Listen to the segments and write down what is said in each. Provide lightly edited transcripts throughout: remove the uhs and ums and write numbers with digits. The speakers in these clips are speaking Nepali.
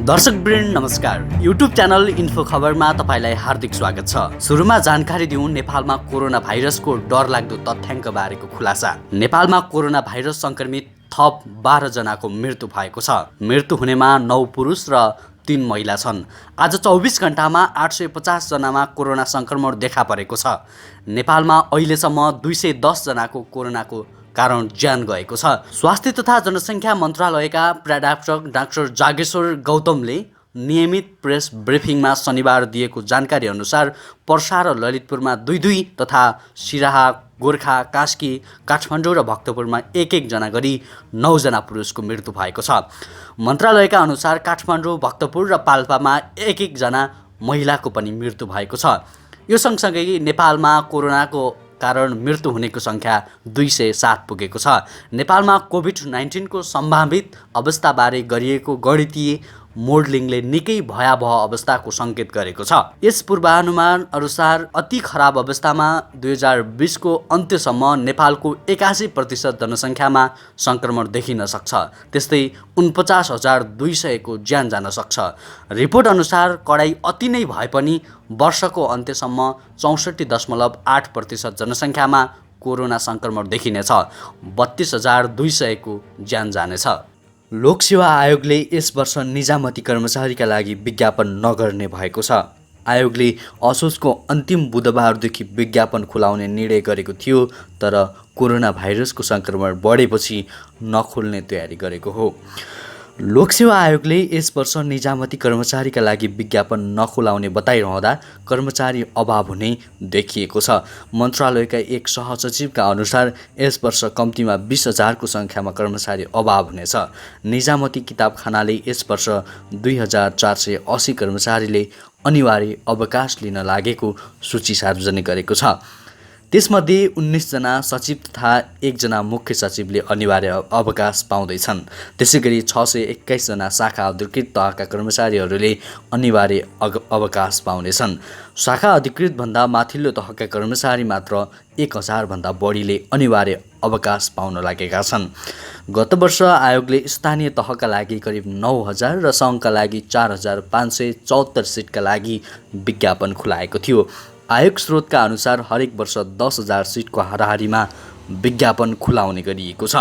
दर्शकवृन्द नमस्कार। युट्युब च्यानल इन्फो खबरमा तपाईलाई हार्दिक स्वागत छ। सुरुमा जानकारी दिउँ नेपालमा कोरोना भाइरसको डरलाग्दो तथ्याङ्क बारेको खुलासा। नेपालमा कोरोना भाइरस संक्रमित थप 12 जनाको मृत्यु भएको छ। मृत्यु हुनेमा 9 पुरुष र 3 महिला छन्। आज 24 घण्टामा 850 जनामा कोरोना संक्रमण देखा परेको छ। नेपालमा अहिलेसम्म 210 जनाको कोरोनाको कारण ज्यान गएको छ। स्वास्थ्य तथा जनसङ्ख्या मन्त्रालयका प्राध्यापक डाक्टर जागेश्वर गौतमले नियमित प्रेस ब्रिफिङमा शनिबार दिएको जानकारी अनुसार पर्सा र ललितपुरमा 2 तथा सिराहा, गोर्खा, कास्की, काठमाडौँ र भक्तपुरमा 1 जना गरी 9 जना पुरुषको मृत्यु भएको छ। मन्त्रालयका अनुसार काठमाडौँ, भक्तपुर र पाल्पामा 1 जना महिलाको पनि मृत्यु भएको छ। यो सँगसँगै नेपालमा कोरोनाको कारण मृत्यु हुनेको सङ्ख्या 207 पुगेको छ। नेपालमा कोभिड-19 को सम्भावित अवस्थाबारे गरिएको गणितीय मोडलिङले निकै भयावह अवस्थाको सङ्केत गरेको छ। यस पूर्वानुमान अनुसार अति खराब अवस्थामा 2020 को अन्त्यसम्म नेपालको 81% जनसङ्ख्यामा सङ्क्रमण देखिन सक्छ। त्यस्तै 49,200 को ज्यान जान सक्छ। रिपोर्ट अनुसार कडाइ अति नै भए पनि वर्षको अन्त्यसम्म 64.8% जनसङ्ख्यामा कोरोना सङ्क्रमण देखिनेछ। 32,200 को ज्यान जानेछ। लोकसेवा आयोगले यस वर्ष निजामती कर्मचारीका लागि विज्ञापन नगर्ने भएको छ। आयोगले असोजको अन्तिम बुधबारदेखि विज्ञापन खुलाउने निर्णय गरेको थियो, तर कोरोना भाइरसको सङ्क्रमण बढेपछि नखोल्ने तयारी गरेको हो। लोकसेवा आयोगले यस वर्ष निजामती कर्मचारीका लागि विज्ञापन नखुलाउने बताइरहँदा कर्मचारी अभाव हुने देखिएको छ। मन्त्रालयका एक सहसचिवका अनुसार यस वर्ष कम्तीमा 20,000 को सङ्ख्यामा कर्मचारी अभाव हुनेछ। निजामती किताबखानाले यस वर्ष 2,480 कर्मचारीले अनिवार्य अवकाश लिन लागेको सूची सार्वजनिक गरेको छ। त्यसमध्ये 19 जना सचिव तथा 1 जना मुख्य सचिवले अनिवार्य अवकाश पाउँदैछन्। त्यसैगरी 621 जना शाखा अधिकृत तहका कर्मचारीहरूले अनिवार्य अवकाश पाउनेछन्। शाखा अधिकृतभन्दा माथिल्लो तहका कर्मचारी मात्र 1,000 भन्दा बढीले अनिवार्य अवकाश पाउन लागेका छन्। गत वर्ष आयोगले स्थानीय तहका लागि करिब 9,000 र सङ्घका लागि 4,574 सिटका लागि विज्ञापन खुलाएको थियो। आयोग स्रोतका अनुसार हरेक वर्ष 10,000 सिटको हाराहारीमा विज्ञापन खुलाउने गरिएको छ।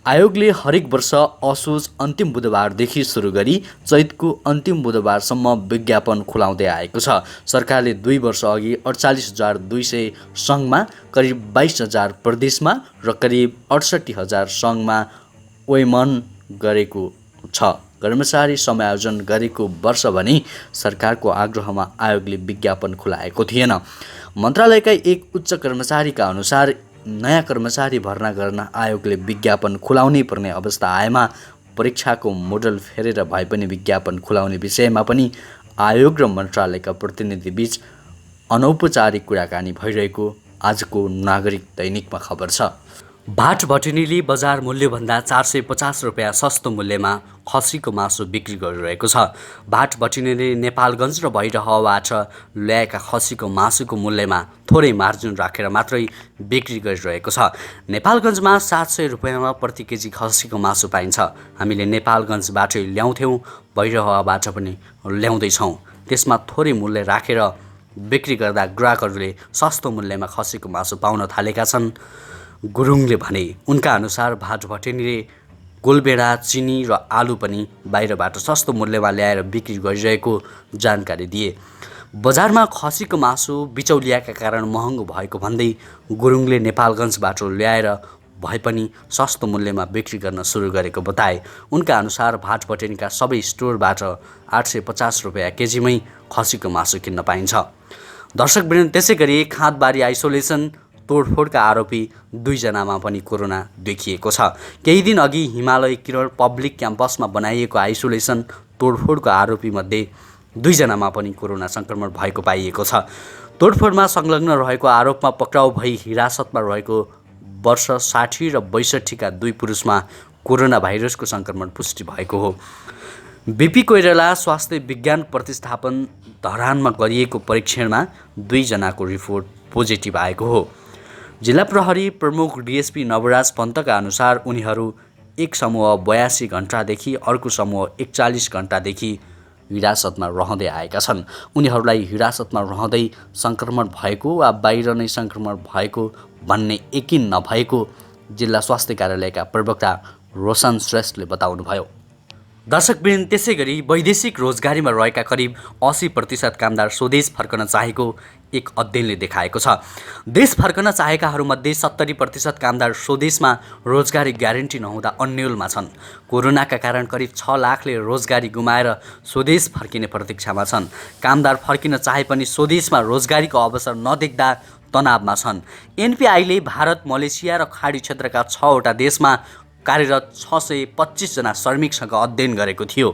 आयोगले हरेक वर्ष असोज अन्तिम बुधबारदेखि सुरु गरी चैतको अन्तिम बुधबारसम्म विज्ञापन खुलाउँदै आएको छ। सरकारले 2 वर्ष अघि 48,200 सङ्घमा, करिब 22,000 प्रदेशमा र करिब 68,000 सङ्घमा वैमन गरेको छ। कर्मचारी समायोजन गरेको वर्ष भने सरकारको आग्रहमा आयोगले विज्ञापन खुलाएको थिएन। मन्त्रालयका एक उच्च कर्मचारीका अनुसार नयाँ कर्मचारी भर्ना गर्न आयोगले विज्ञापन खुलाउनै पर्ने अवस्था आएमा परीक्षाको मोडल फेरेर भए पनि विज्ञापन खुलाउने विषयमा पनि आयोग र मन्त्रालयका प्रतिनिधिबीच अनौपचारिक कुराकानी भइरहेको आजको नागरिक दैनिकमा खबर छ। भाट भटिनीले बजार मूल्यभन्दा 450 रुपियाँ सस्तो मूल्यमा खसीको मासु बिक्री गरिरहेको छ। भाट भटिनीले नेपालगञ्ज र भैरहवाबाट ल्याएका खसीको मासुको मूल्यमा थोरै मार्जिन राखेर मात्रै बिक्री गरिरहेको छ। नेपालगञ्जमा 700 रुपियाँमा प्रति केजी खसीको मासु पाइन्छ। हामीले नेपालगञ्जबाटै ल्याउँथ्यौँ, भैरहवाबाट पनि ल्याउँदैछौँ। त्यसमा थोरै मूल्य राखेर बिक्री गर्दा ग्राहकहरूले सस्तो मूल्यमा खसीको मासु पाउन थालेका छन्, गुरुङले भने। उनका अनुसार भाट भटिनीले गोलबेडा, चिनी र आलु पनि बाहिरबाट सस्तो मूल्यमा ल्याएर बिक्री गरिरहेको जानकारी दिए। बजारमा खसीको मासु बिचौलियाका कारण महँगो भएको भन्दै गुरुङले नेपालगञ्जबाट ल्याएर भए पनि सस्तो मूल्यमा बिक्री गर्न सुरु गरेको बताए। उनका अनुसार भाट भटिनीका सबै स्टोरबाट 850 रुपियाँ केजीमै खसीको मासु किन्न पाइन्छ। दर्शकवृन्द, त्यसैगरी खाँदबारी आइसोलेसन तोडफोडका आरोपी 2 जनामा पनि कोरोना देखिएको छ। केही दिन अघि हिमालय किरण पब्लिक क्याम्पसमा बनाइएको आइसोलेसन तोडफोडको आरोपीमध्ये 2 जनामा पनि कोरोना सङ्क्रमण भएको पाइएको छ। तोडफोडमा संलग्न रहेको आरोपमा पक्राउ भई हिरासतमा रहेको वर्ष 60 र 62 का 2 पुरुषमा कोरोना भाइरसको सङ्क्रमण पुष्टि भएको हो। बीपी कोइराला स्वास्थ्य विज्ञान प्रतिष्ठान धरानमा गरिएको परीक्षणमा 2 जनाको रिपोर्ट पोजिटिभ आएको हो। जिल्ला प्रहरी प्रमुख डीएसपी नवराज पन्तका अनुसार उनीहरू एक समूह 82 घण्टादेखि अर्को समूह 41 घण्टादेखि हिरासतमा रहँदै आएका छन्। उनीहरूलाई हिरासतमा रहँदै सङ्क्रमण भएको वा बाहिर नै सङ्क्रमण भएको भन्ने यकिन नभएको जिल्ला स्वास्थ्य कार्यालयका प्रवक्ता रोशन श्रेष्ठले बताउनुभयो। दर्शकवृन्द, त्यसै गरी वैदेशिक रोजगारीमा रहेका करिब 80% कामदार स्वदेश फर्कन चाहेको एक अध्ययनले देखाएको छ। देश फर्कन चाहेकाहरूमध्ये 70% कामदार स्वदेशमा रोजगारी ग्यारेन्टी नहुँदा अन्यलमा छन्। कोरोनाका कारण करिब 6 लाखले रोजगारी गुमाएर स्वदेश फर्किने प्रतीक्षामा छन्। कामदार फर्किन चाहे पनि स्वदेशमा रोजगारीको अवसर नदेख्दा तनावमा छन्। एनपिआईले भारत, मलेसिया र खाडी क्षेत्रका 6वटा देशमा कार्यरत 625 जना श्रमिकसँग अध्ययन गरेको थियो।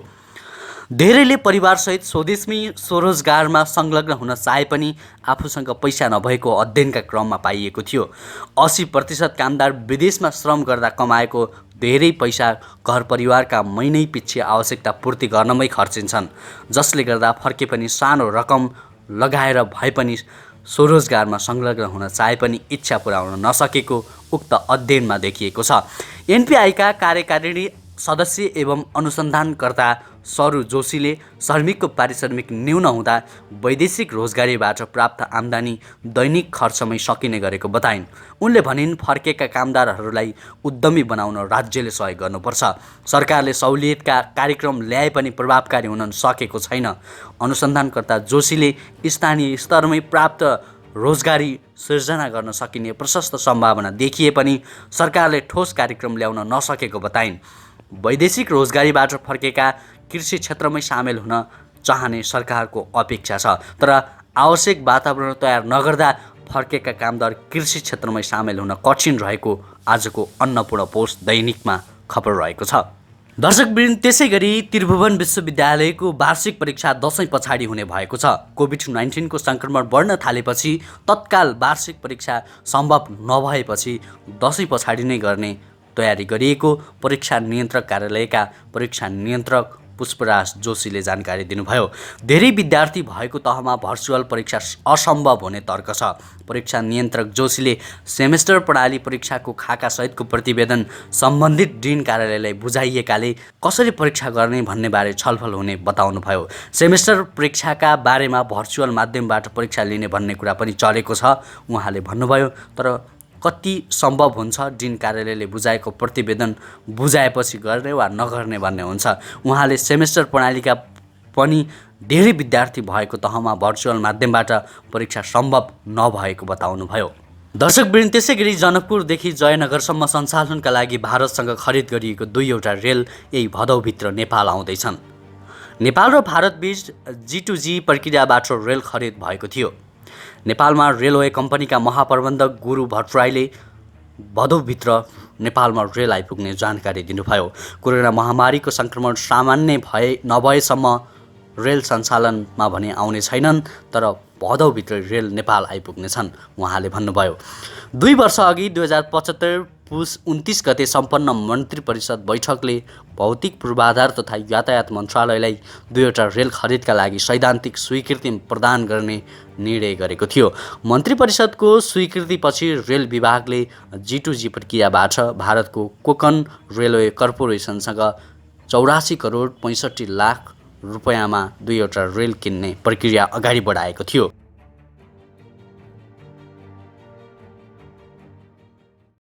धेरैले परिवारसहित स्वदेशमै स्वरोजगारमा संलग्न हुन चाहे पनि आफूसँग पैसा नभएको अध्ययनका क्रममा पाइएको थियो। 80% कामदार विदेशमा श्रम गर्दा कमाएको धेरै पैसा घर परिवारका महिनै पछि आवश्यकता पूर्ति गर्नमै खर्चिन्छन्, जसले गर्दा फर्के पनि सानो रकम लगाएर भए पनि स्वरोजगारमा संलग्न हुन चाहे पनि इच्छा पुर्याउन नसकेको उक्त अध्ययनमा देखिएको छ। एनपिआईका कार्यकारिणी सदस्य एवं अनुसन्धानकर्ता सरू जोशीले श्रमिकको पारिश्रमिक न्यून हुँदा वैदेशिक रोजगारीबाट प्राप्त आम्दानी दैनिक खर्चमै सकिने गरेको बताइन्। उनले भनिन्, फर्केका कामदारहरूलाई उद्यमी बनाउन राज्यले सहयोग गर्नुपर्छ। सरकारले सहुलियतका कार्यक्रम ल्याए पनि प्रभावकारी हुन सकेको छैन। अनुसन्धानकर्ता जोशीले स्थानीय स्तरमै प्राप्त रोजगारी सिर्जना गर्न सकिने प्रशस्त सम्भावना देखिए पनि सरकारले ठोस कार्यक्रम ल्याउन नसकेको बताइन्। वैदेशिक रोजगारीबाट फर्केका कृषि क्षेत्रमै सामेल हुन चाहने सरकारको अपेक्षा छ, तर आवश्यक वातावरण तयार नगर्दा फर्केका कामदार कृषि क्षेत्रमै सामेल हुन कठिन रहेको आजको अन्नपूर्ण पोस्ट दैनिकमा खबर रहेको छ। दर्शकवृन्द, त्यसै गरी त्रिभुवन विश्वविद्यालयको वार्षिक परीक्षा दशैं पछाडि हुने भएको छ। कोभिड-19 को सङ्क्रमण बढ्न थालेपछि तत्काल वार्षिक परीक्षा सम्भव नभएपछि दशैं पछाडि नै गर्ने तयारी गरिएको परीक्षा नियन्त्रक कार्यालयका परीक्षा नियन्त्रक पुष्पराज जोशीले जानकारी दिनुभयो। धेरै विद्यार्थी भएको तहमा भर्चुअल परीक्षा असम्भव हुने तर्क छ। परीक्षा नियन्त्रक जोशीले सेमेस्टर प्रणाली परीक्षाको खाका सहितको प्रतिवेदन सम्बन्धित डिन कार्यालयलाई बुझाइएकाले कसरी परीक्षा गर्ने भन्ने बारे छलफल हुने बताउनुभयो। सेमेस्टर परीक्षाका बारेमा भर्चुअल माध्यमबाट परीक्षा लिने भन्ने कुरा पनि चलेको छ उहाँले भन्नुभयो, तर कति सम्भव हुन्छ डिन कार्यालयले बुझाएको प्रतिवेदन बुझाएपछि गर्ने वा नगर्ने भन्ने हुन्छ। उहाँले सेमेस्टर प्रणालीका पनि धेरै विद्यार्थी भएको तहमा भर्चुअल माध्यमबाट परीक्षा सम्भव नभएको बताउनुभयो। दर्शकवृन्द, त्यसै गरी जनकपुरदेखि जयनगरसम्म सञ्चालनका लागि भारतसँग खरिद गरिएको 2वटा रेल यही भदौभित्र नेपाल आउँदैछन्। नेपाल र भारतबीच G2G प्रक्रियाबाट रेल खरिद भएको थियो। नेपालमा रेलवे कम्पनीका महाप्रबन्धक गुरु भट्टराईले भदौभित्र नेपालमा रेल आइपुग्ने जानकारी दिनुभयो। कोरोना महामारीको सङ्क्रमण सामान्य नभएसम्म रेल सञ्चालनमा भने आउने छैनन्, तर भदौभित्र रेल नेपाल आइपुग्नेछन् उहाँले भन्नुभयो। 2 वर्ष अघि 2075 पुस 29 गते सम्पन्न मन्त्री परिषद बैठकले भौतिक पूर्वाधार तथा यातायात मन्त्रालयलाई 2वटा रेल खरिदका लागि सैद्धान्तिक स्वीकृति प्रदान गर्ने निर्णय गरेको थियो। मन्त्री परिषदको स्वीकृतिपछि रेल विभागले G2G प्रक्रियाबाट भारतको कोकन रेलवे कर्पोरेसनसँग 84 करोड 65 लाख रुपैयाँमा 2वटा रेल किन्ने प्रक्रिया अगाडि बढाएको थियो।